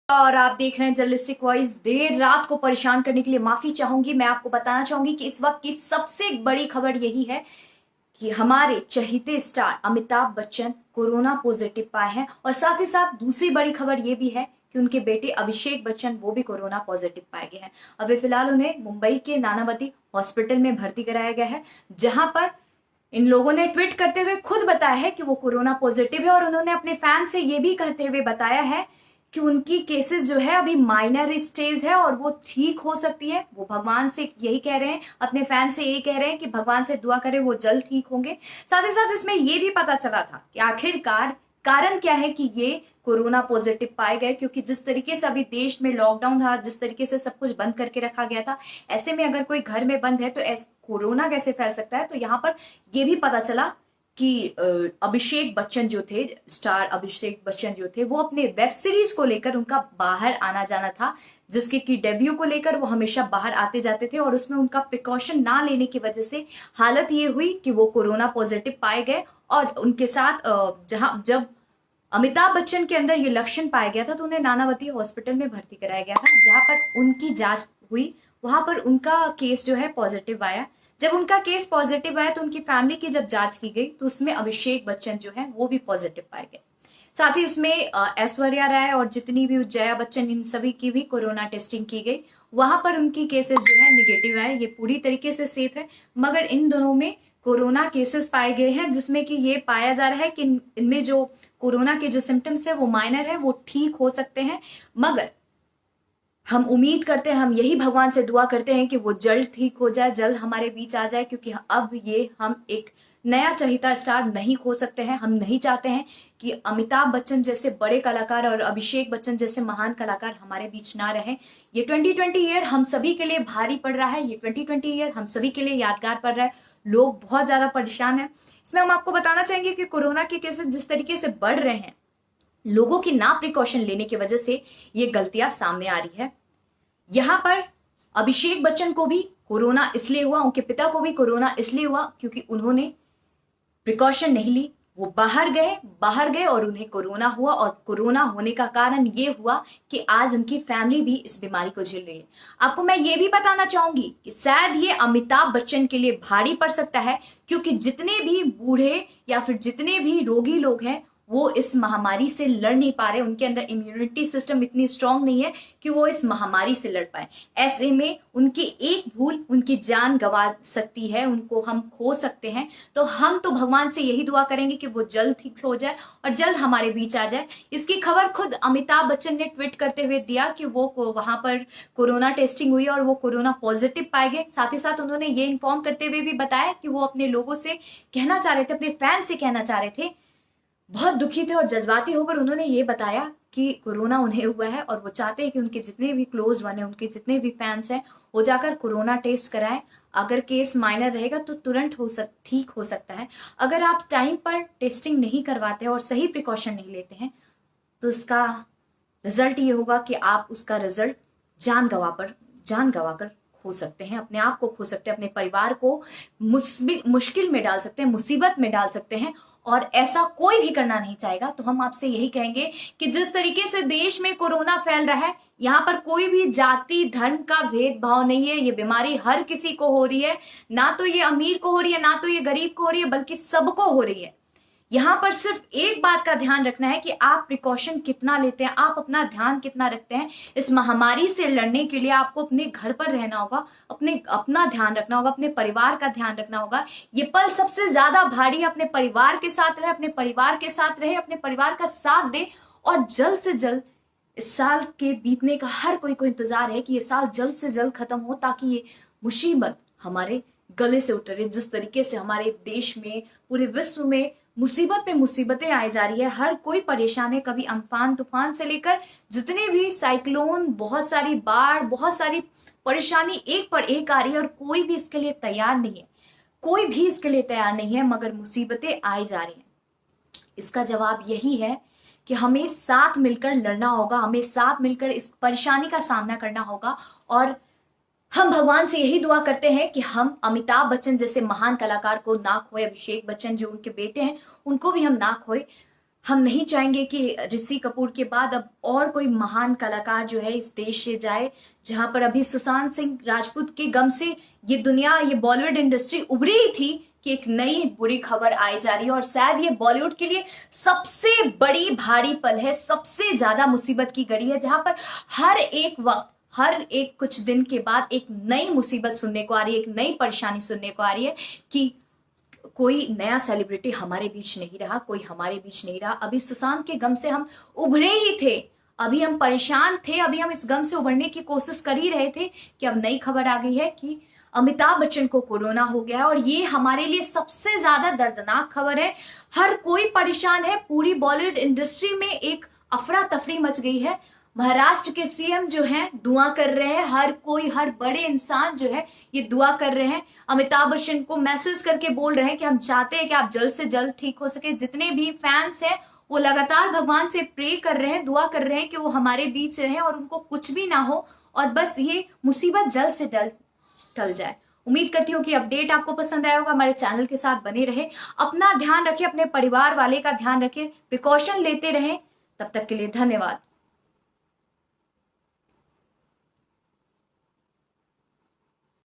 और आप देख रहे हैं जर्नलिस्टिक वॉइस। देर रात को परेशान करने के लिए माफी चाहूंगी। मैं आपको बताना चाहूंगी कि इस वक्त की सबसे बड़ी खबर यही है कि हमारे चहेते star Amitabh Bachchan corona positive पाए हैं, और साथ ही साथ दूसरी बड़ी खबर ये भी है कि उनके बेटे अभिषेक बच्चन वो भी कोरोना पॉजिटिव पाए गए हैं। अभी फिलहाल उन्हें मुंबई के नानावती हॉस्पिटल में भर्ती कराया गया है, जहां पर इन लोगों ने ट्वीट करते हुए खुद बताया है कि वो कोरोना पॉजिटिव है, और उन्होंने अपने फैन से ये भी कहते हुए बताया है कि उनकी केसेस जो है अभी माइनर स्टेज है और वो ठीक हो सकती है। वो भगवान से यही कह रहे हैं, अपने फैन से यही कह रहे हैं कि भगवान से दुआ करें वो जल्द ठीक होंगे। साथ ही साथ इसमें ये भी पता चला था कि आखिरकार कारण क्या है कि ये कोरोना पॉजिटिव पाए गए, क्योंकि जिस तरीके से अभी देश में लॉकडाउन था, जिस तरीके से सब कुछ बंद करके रखा गया था, ऐसे में अगर कोई घर में बंद है तो कोरोना कैसे फैल सकता है। तो यहाँ पर ये भी पता चला कि अभिषेक बच्चन जो थे, स्टार अभिषेक बच्चन जो थे, वो अपने वेब सीरीज को लेकर उनका बाहर आना जाना था, जिसके की डेब्यू को लेकर वो हमेशा बाहर आते जाते थे, और उसमें उनका प्रिकॉशन ना लेने की वजह से हालत ये हुई कि वो कोरोना पॉजिटिव पाए गए। और उनके साथ जब अमिताभ बच्चन के अंदर ये लक्षण पाया गया था तो उन्हें नानावती हॉस्पिटल में भर्ती कराया गया था, जहां पर उनकी जांच हुई। वहां पर उनका केस जो है पॉजिटिव आया। जब उनका केस पॉजिटिव आया तो उनकी फैमिली की जब जांच की गई तो उसमें अभिषेक बच्चन जो है वो भी पॉजिटिव पाए गए। साथ ही इसमें ऐश्वर्या राय और जितनी भी जया बच्चन, इन सभी की भी कोरोना टेस्टिंग की गई। वहां पर उनकी केसेस जो है निगेटिव आए। ये पूरी तरीके से सेफ है, मगर इन दोनों में कोरोना केसेस पाए गए हैं, जिसमें कि ये पाया जा रहा है कि इनमें जो कोरोना के जो सिम्टम्स है वो माइनर है, वो ठीक हो सकते हैं। मगर हम उम्मीद करते हैं, हम यही भगवान से दुआ करते हैं कि वो जल्द ठीक हो जाए, जल्द हमारे बीच आ जाए, क्योंकि अब ये हम एक नया चहेता स्टार नहीं खो सकते हैं। हम नहीं चाहते हैं कि अमिताभ बच्चन जैसे बड़े कलाकार और अभिषेक बच्चन जैसे महान कलाकार हमारे बीच ना रहे। ये 2020 ईयर हम सभी के लिए भारी पड़ रहा है। ये 2020 ईयर हम सभी के लिए यादगार पड़ रहा है। लोग बहुत ज्यादा परेशान है। इसमें हम आपको बताना चाहेंगे कि कोरोना के केसेस जिस तरीके से बढ़ रहे हैं, लोगों की ना प्रिकॉशन लेने की वजह से ये गलतियां सामने आ रही है। यहां पर अभिषेक बच्चन को भी कोरोना इसलिए हुआ, उनके पिता को भी कोरोना इसलिए हुआ क्योंकि उन्होंने प्रिकॉशन नहीं ली। वो बाहर गए और उन्हें कोरोना हुआ, और कोरोना होने का कारण ये हुआ कि आज उनकी फैमिली भी इस बीमारी को झेल रही है। आपको मैं ये भी बताना चाहूंगी कि शायद ये अमिताभ बच्चन के लिए भारी पड़ सकता है, क्योंकि जितने भी बूढ़े या फिर जितने भी रोगी लोग हैं वो इस महामारी से लड़ नहीं पा रहे। उनके अंदर इम्यूनिटी सिस्टम इतनी स्ट्रांग नहीं है कि वो इस महामारी से लड़ पाए। ऐसे में उनकी एक भूल उनकी जान गंवा सकती है, उनको हम खो सकते हैं। तो हम तो भगवान से यही दुआ करेंगे कि वो जल्द ठीक हो जाए और जल्द हमारे बीच आ जाए। इसकी खबर खुद अमिताभ बच्चन ने ट्वीट करते हुए दिया कि वो वहां पर कोरोना टेस्टिंग हुई और वो कोरोना पॉजिटिव पाए गए। साथ ही साथ उन्होंने ये इन्फॉर्म करते हुए भी बताया कि वो अपने लोगों से कहना चाह रहे थे, अपने फैन से कहना चाह रहे थे, बहुत दुखी थे और जज्बाती होकर उन्होंने ये बताया कि कोरोना उन्हें हुआ है, और वो चाहते हैं कि उनके जितने भी क्लोज वन है, उनके जितने भी फैंस हैं, वो जाकर कोरोना टेस्ट कराएं। अगर केस माइनर रहेगा तो तुरंत ठीक हो सकता है। अगर आप टाइम पर टेस्टिंग नहीं करवाते और सही प्रिकॉशन नहीं लेते हैं तो उसका रिजल्ट ये होगा कि आप उसका रिजल्ट जान गंवाकर खो सकते हैं, अपने आप को खो सकते हैं, अपने परिवार को मुश्किल में डाल सकते हैं, मुसीबत में डाल सकते हैं, और ऐसा कोई भी करना नहीं चाहेगा। तो हम आपसे यही कहेंगे कि जिस तरीके से देश में कोरोना फैल रहा है, यहाँ पर कोई भी जाति धर्म का भेदभाव नहीं है। ये बीमारी हर किसी को हो रही है, ना तो ये अमीर को हो रही है, ना तो ये गरीब को हो रही है, बल्कि सबको हो रही है। यहाँ पर सिर्फ एक बात का ध्यान रखना है कि आप प्रिकॉशन कितना लेते हैं, आप अपना ध्यान कितना रखते हैं। इस महामारी से लड़ने के लिए आपको अपने घर पर रहना होगा, अपना ध्यान रखना होगा, अपने परिवार का ध्यान रखना होगा। ये पल सबसे ज्यादा भारी है। अपने परिवार के साथ रहे, अपने परिवार के साथ रहे, अपने परिवार का साथ दे, और जल्द से जल्द इस साल के बीतने का हर कोई को इंतजार है कि ये साल जल्द से जल्द खत्म हो, ताकि ये मुसीबत हमारे गले से उतरे। जिस तरीके से हमारे देश में, पूरे विश्व में मुसीबत पे मुसीबतें आई जा रही है, हर कोई परेशान है। कभी अम्फान तूफान से लेकर जितने भी साइक्लोन, बहुत सारी बाढ़, बहुत सारी परेशानी एक पर एक आ रही है, और कोई भी इसके लिए तैयार नहीं है। कोई भी इसके लिए तैयार नहीं है, मगर मुसीबतें आई जा रही हैं। इसका जवाब यही है कि हमें साथ मिलकर लड़ना होगा, हमें साथ मिलकर इस परेशानी का सामना करना होगा। और हम भगवान से यही दुआ करते हैं कि हम अमिताभ बच्चन जैसे महान कलाकार को ना खोए, अभिषेक बच्चन जो उनके बेटे हैं उनको भी हम ना खोए। हम नहीं चाहेंगे कि ऋषि कपूर के बाद अब और कोई महान कलाकार जो है इस देश से जाए, जहां पर अभी सुशांत सिंह राजपूत के गम से ये दुनिया, ये बॉलीवुड इंडस्ट्री उभरी ही थी कि एक नई बुरी खबर आई जा रही है। और शायद ये बॉलीवुड के लिए सबसे बड़ी भारी पल है, सबसे ज्यादा मुसीबत की घड़ी है, जहां पर हर एक वक्त, हर एक कुछ दिन के बाद एक नई मुसीबत सुनने को आ रही है, एक नई परेशानी सुनने को आ रही है कि कोई नया सेलिब्रिटी हमारे बीच नहीं रहा, कोई हमारे बीच नहीं रहा। अभी सुशांत के गम से हम उभरे ही थे, अभी हम परेशान थे, अभी हम इस गम से उभरने की कोशिश कर ही रहे थे कि अब नई खबर आ गई है कि अमिताभ बच्चन को कोरोना हो गया है। और ये हमारे लिए सबसे ज्यादा दर्दनाक खबर है। हर कोई परेशान है, पूरी बॉलीवुड इंडस्ट्री में एक अफरा तफरी मच गई है। महाराष्ट्र के सीएम जो हैं दुआ कर रहे हैं, हर कोई, हर बड़े इंसान जो है ये दुआ कर रहे हैं, अमिताभ बच्चन को मैसेज करके बोल रहे हैं कि हम चाहते हैं कि आप जल्द से जल्द ठीक हो सके। जितने भी फैंस हैं वो लगातार भगवान से प्रे कर रहे हैं, दुआ कर रहे हैं कि वो हमारे बीच रहें और उनको कुछ भी ना हो और बस ये मुसीबत जल्द से जल्द टल जाए। उम्मीद करती हूँ कि अपडेट आपको पसंद आया होगा। हमारे चैनल के साथ बने रहे, अपना ध्यान रखें, अपने परिवार वाले का ध्यान रखें, प्रिकॉशन लेते रहें। तब तक के लिए धन्यवाद।